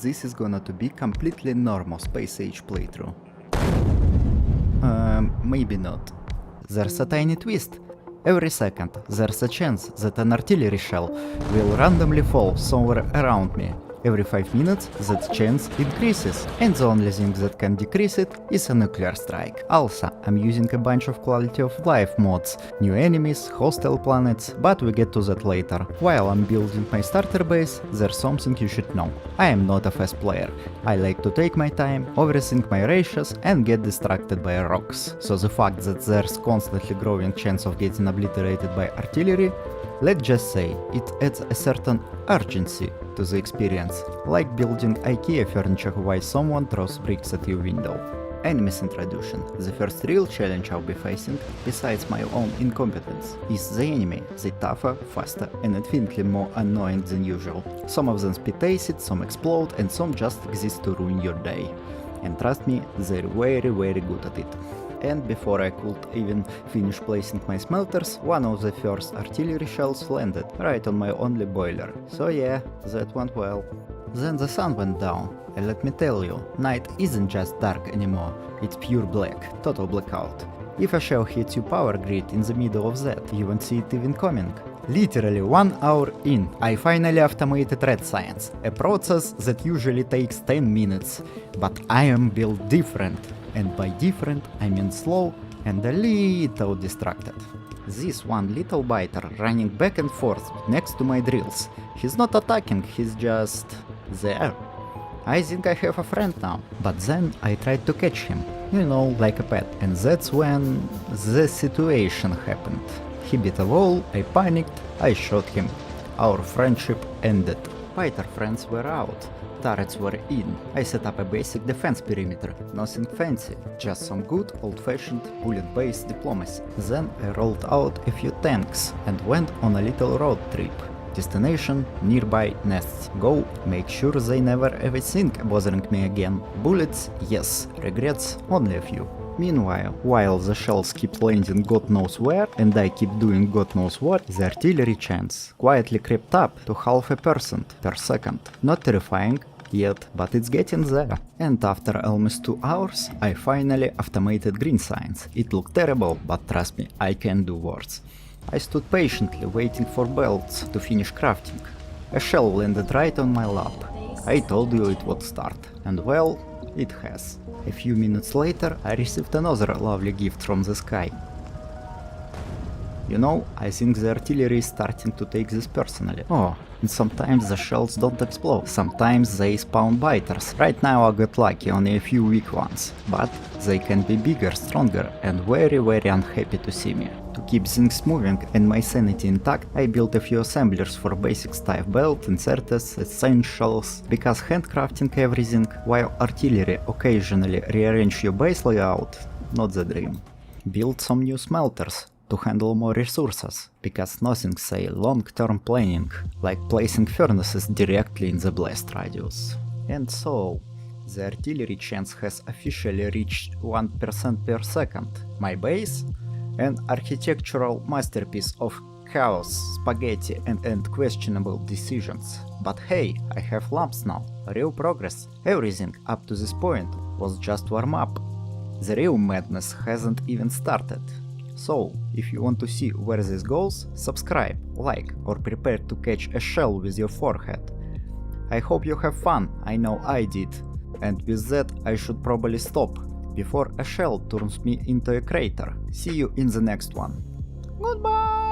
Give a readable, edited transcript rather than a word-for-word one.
this is gonna to be completely normal Space Age playthrough. Maybe not. There's a tiny twist. Every second, there's a chance that an artillery shell will randomly fall somewhere around me. Every 5 minutes, that chance increases, and the only thing that can decrease it is a nuclear strike. Also, I'm using a bunch of quality of life mods, new enemies, hostile planets, but we get to that later. While I'm building my starter base, there's something you should know. I am not a fast player. I like to take my time, overthink my ratios, and get distracted by rocks. So the fact that there's constantly growing chance of getting obliterated by artillery, let's just say, it adds a certain urgency to the experience, like building IKEA furniture while someone throws bricks at your window. Enemies introduction. The first real challenge I'll be facing, besides my own incompetence, is the enemy. They tougher, faster, and infinitely more annoying than usual. Some of them spit acid, some explode, and some just exist to ruin your day. And trust me, they're very good at it. And before I could even finish placing my smelters, one of the first artillery shells landed right on my only boiler. So yeah, that went well. Then the sun went down, and let me tell you, night isn't just dark anymore, it's pure black, total blackout. If a shell hits your power grid in the middle of that, you won't see it even coming. Literally 1 hour in, I finally automated red science, a process that usually takes 10 minutes, but I am built different. And by different, I mean slow and a little distracted. This one little biter running back and forth next to my drills. He's not attacking, he's just there. I think I have a friend now, but then I tried to catch him, you know, like a pet, and that's when the situation happened. He bit a wall, I panicked, I shot him. Our friendship ended. Fighter friends were out. Turrets were in. I set up a basic defense perimeter, nothing fancy, just some good old-fashioned bullet-based diplomacy. Then I rolled out a few tanks and went on a little road trip. Destination, nearby nests. Go, make sure they never ever think bothering me again. Bullets, yes, regrets, only a few. Meanwhile, while the shells keep landing God knows where, and I keep doing God knows what, the artillery chance quietly crept up to 0.5% per second. Not terrifying yet, but it's getting there. And after almost 2 hours, I finally automated green science. It looked terrible, but trust me, I can do worse. I stood patiently waiting for belts to finish crafting. A shell landed right on my lap. I told you it would start, and well, it has. A few minutes later, I received another lovely gift from the sky. You know, I think the artillery is starting to take this personally. Oh, and sometimes the shells don't explode, sometimes they spawn biters. Right now I got lucky, only a few weak ones, but they can be bigger, stronger, and very unhappy to see me. To keep things moving and my sanity intact, I built a few assemblers for basic stuff: belt, inserters, essentials, because handcrafting everything, while artillery occasionally rearrange your base layout, not the dream. Build some new smelters to handle more resources, because nothing say long-term planning, like placing furnaces directly in the blast radius. And so, the artillery chance has officially reached 1% per second. My base? An architectural masterpiece of chaos, spaghetti and questionable decisions. But hey, I have lamps now, real progress. Everything up to this point was just warm up. The real madness hasn't even started. So, if you want to see where this goes, subscribe, like, or prepare to catch a shell with your forehead. I hope you have fun, I know I did. And with that, I should probably stop, before a shell turns me into a crater. See you in the next one. Goodbye!